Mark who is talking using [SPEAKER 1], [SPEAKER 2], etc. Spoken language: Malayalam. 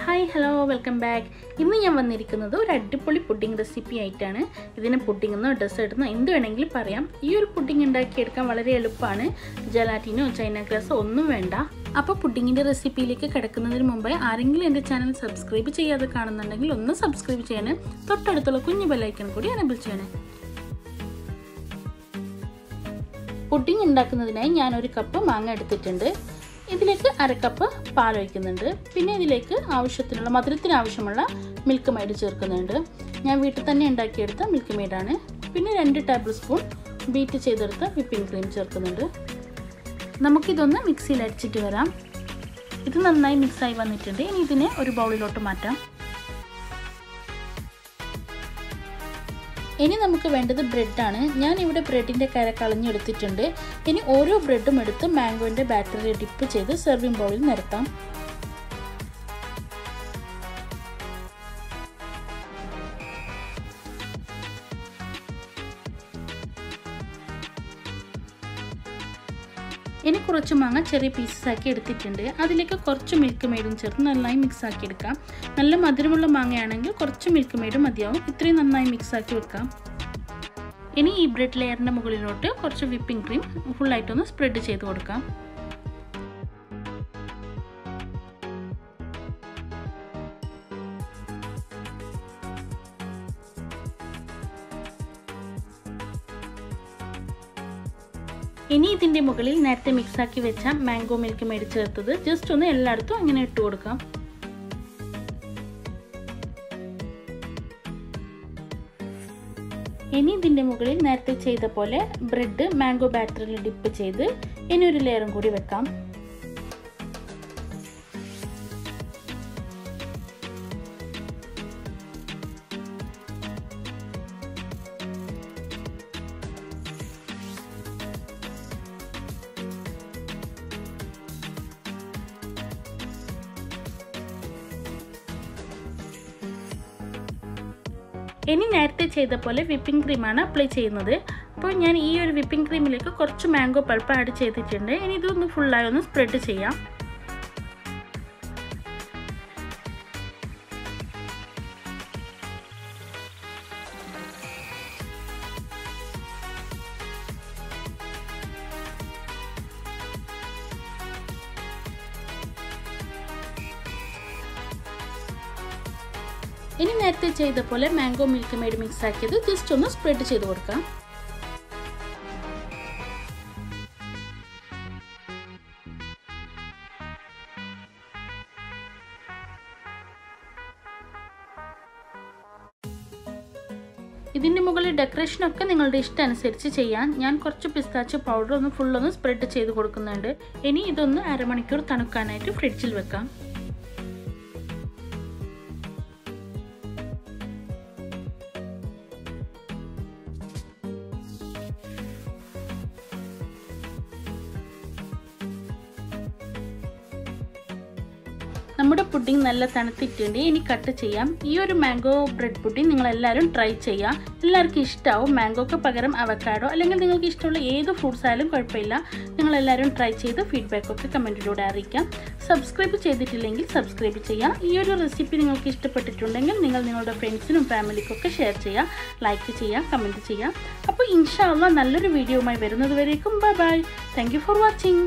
[SPEAKER 1] Hi, hello, welcome back. ഇന്ന് ഞാൻ വന്നിരിക്കുന്നത് ഒരു അടിപൊളി പുഡിംഗ് റെസിപ്പി ആയിട്ടാണ്. ഇതിനെ പുഡിംഗ് എന്നോ ഡെസേർട്ട് എന്നോ എന്ത് വേണമെങ്കിലും പറയാം. ഈ ഒരു പുഡിംഗ് ഉണ്ടാക്കിയെടുക്കാൻ വളരെ എളുപ്പമാണ്. ജലാറ്റിനോ ചൈന ഗ്രാസോ ഒന്നും വേണ്ട. അപ്പോൾ പുഡിങ്ങിൻ്റെ റെസിപ്പിയിലേക്ക് കിടക്കുന്നതിന് മുമ്പേ ആരെങ്കിലും എൻ്റെ ചാനൽ സബ്സ്ക്രൈബ് ചെയ്യാതെ കാണുന്നുണ്ടെങ്കിൽ ഒന്ന് സബ്സ്ക്രൈബ് ചെയ്യണേ. തൊട്ടടുത്തുള്ള കുഞ്ഞു ബെല്ലൈക്കൺ കൂടി എനേബിൾ ചെയ്യണേ. പുഡിംഗ് ഉണ്ടാക്കുന്നതിനായി ഞാൻ ഒരു കപ്പ് മാങ്ങ എടുത്തിട്ടുണ്ട്. ഇതിലേക്ക് അര കപ്പ് പാൽ ഒഴിക്കുന്നുണ്ട്. പിന്നെ ഇതിലേക്ക് ആവശ്യത്തിനുള്ള മധുരത്തിന് ആവശ്യമുള്ള മിൽക്ക് മെയ്ഡ് ചേർക്കുന്നുണ്ട്. ഞാൻ വീട്ടിൽ തന്നെ ഉണ്ടാക്കിയെടുത്ത മിൽക്ക് മെയ്ഡാണ്. പിന്നെ 2 ടേബിൾ സ്പൂൺ ബീറ്റ് ചെയ്തെടുത്ത വിപ്പിംഗ് ക്രീം ചേർക്കുന്നുണ്ട്. നമുക്കിതൊന്ന് മിക്സിയിൽ അടിച്ചിട്ട് വരാം. ഇത് നന്നായി മിക്സായി വന്നിട്ടുണ്ട്. ഇനി ഇതിനെ ഒരു ബൗളിലോട്ട് മാറ്റാം. ഇനി നമുക്ക് വേണ്ടത് ബ്രെഡാണ്. ഞാൻ ഇവിടെ ബ്രെഡിൻ്റെ കര കളഞ്ഞെടുത്തിട്ടുണ്ട്. ഇനി ഓരോ ബ്രെഡും എടുത്ത് മാംഗോൻ്റെ ബാറ്ററിൽ ഡിപ്പ് ചെയ്ത് സെർവിംഗ് ബൗളിൽ നിരത്താം. ഇനി കുറച്ച് മാങ്ങ ചെറിയ പീസസ് ആക്കി എടുത്തിട്ടുണ്ട്. അതിലേക്ക് കുറച്ച് മിൽക്ക് മെയ്ഡും ചേർത്ത് നന്നായി മിക്സ് ആക്കി എടുക്കാം. നല്ല മധുരമുള്ള മാങ്ങയാണെങ്കിൽ കുറച്ച് മിൽക്ക് മെയ്ഡും മതിയാവും. ഇത്രയും നന്നായി മിക്സ് ആക്കി വെക്കാം. ഇനി ഈ ബ്രെഡ് ലെയറിൻ്റെ മുകളിലോട്ട് കുറച്ച് വിപ്പിംഗ് ക്രീം ഫുള്ളായിട്ടൊന്ന് സ്പ്രെഡ് ചെയ്ത് കൊടുക്കാം. ഇനി ഇതിൻ്റെ മുകളിൽ നേരത്തെ മിക്സാക്കി വെച്ച മാംഗോ മിൽക്ക് മെയ്ഡ് ചേർത്തത് ജസ്റ്റ് ഒന്ന് എല്ലായിടത്തും അങ്ങനെ ഇട്ട് കൊടുക്കാം. ഇനി ഇതിൻ്റെ മുകളിൽ നേരത്തെ ചെയ്ത പോലെ ബ്രെഡ് മാംഗോ ബാറ്ററിൽ ഡിപ്പ് ചെയ്ത് ഇനി ഒരു ലെയറും കൂടി വെക്കാം. ഇനി നേരത്തെ ചെയ്ത പോലെ വിപ്പിംഗ് ക്രീമാണ് അപ്ലൈ ചെയ്യുന്നത്. അപ്പോൾ ഞാൻ ഈ ഒരു വിപ്പിംഗ് ക്രീമിലേക്ക് കുറച്ച് മാംഗോ പൾപ്പ് ആഡ് ചെയ്തിട്ടുണ്ട്. ഇനി ഇതൊന്ന് ഫുള്ളായി ഒന്ന് സ്പ്രെഡ് ചെയ്യാം. ഇനി നേരത്തെ ചെയ്ത പോലെ മാംഗോ മിൽക്ക് മെയ്ഡ് മിക്സ് ആക്കിയത് ജസ്റ്റ് ഒന്ന് സ്പ്രെഡ് ചെയ്ത് കൊടുക്കാം. ഇതിൻ്റെ മുകളിൽ ഡെക്കറേഷനൊക്കെ നിങ്ങളുടെ ഇഷ്ടമനുസരിച്ച് ചെയ്യാം. ഞാൻ കുറച്ച് പിസ്താച്ച് പൗഡർ ഒന്ന് ഫുള്ളൊന്ന് സ്പ്രെഡ് ചെയ്ത് കൊടുക്കുന്നുണ്ട്. ഇനി ഇതൊന്ന് അരമണിക്കൂർ തണുക്കാനായിട്ട് ഫ്രിഡ്ജിൽ വെക്കാം. നമ്മുടെ പുഡിംഗ് നല്ല തണുത്തിട്ടുണ്ട്. ഇനി കട്ട് ചെയ്യാം. ഈ ഒരു മാംഗോ ബ്രെഡ് പുഡിംഗ് നിങ്ങളെല്ലാവരും ട്രൈ ചെയ്യാം. എല്ലാവർക്കും ഇഷ്ടമാവും. മാംഗോക്ക് പകരം അവക്കാഡോ അല്ലെങ്കിൽ നിങ്ങൾക്ക് ഇഷ്ടമുള്ള ഏത് ഫ്രൂട്ട്സ് ആയാലും കുഴപ്പമില്ല. നിങ്ങളെല്ലാവരും ട്രൈ ചെയ്ത് ഫീഡ്ബാക്കൊക്കെ കമൻറ്റിലൂടെ അറിയിക്കാം. സബ്സ്ക്രൈബ് ചെയ്തിട്ടില്ലെങ്കിൽ സബ്സ്ക്രൈബ് ചെയ്യാം. ഈ ഒരു റെസിപ്പി നിങ്ങൾക്ക് ഇഷ്ടപ്പെട്ടിട്ടുണ്ടെങ്കിൽ നിങ്ങൾ നിങ്ങളുടെ ഫ്രണ്ട്സിനും ഫാമിലിക്കൊക്കെ ഷെയർ ചെയ്യാം, ലൈക്ക് ചെയ്യാം, കമൻറ്റ് ചെയ്യാം. അപ്പോൾ ഇൻഷാ അല്ലാഹ് നല്ലൊരു വീഡിയോയുമായി വരുന്നത് വരേക്കും bye bye. Thank you for watching.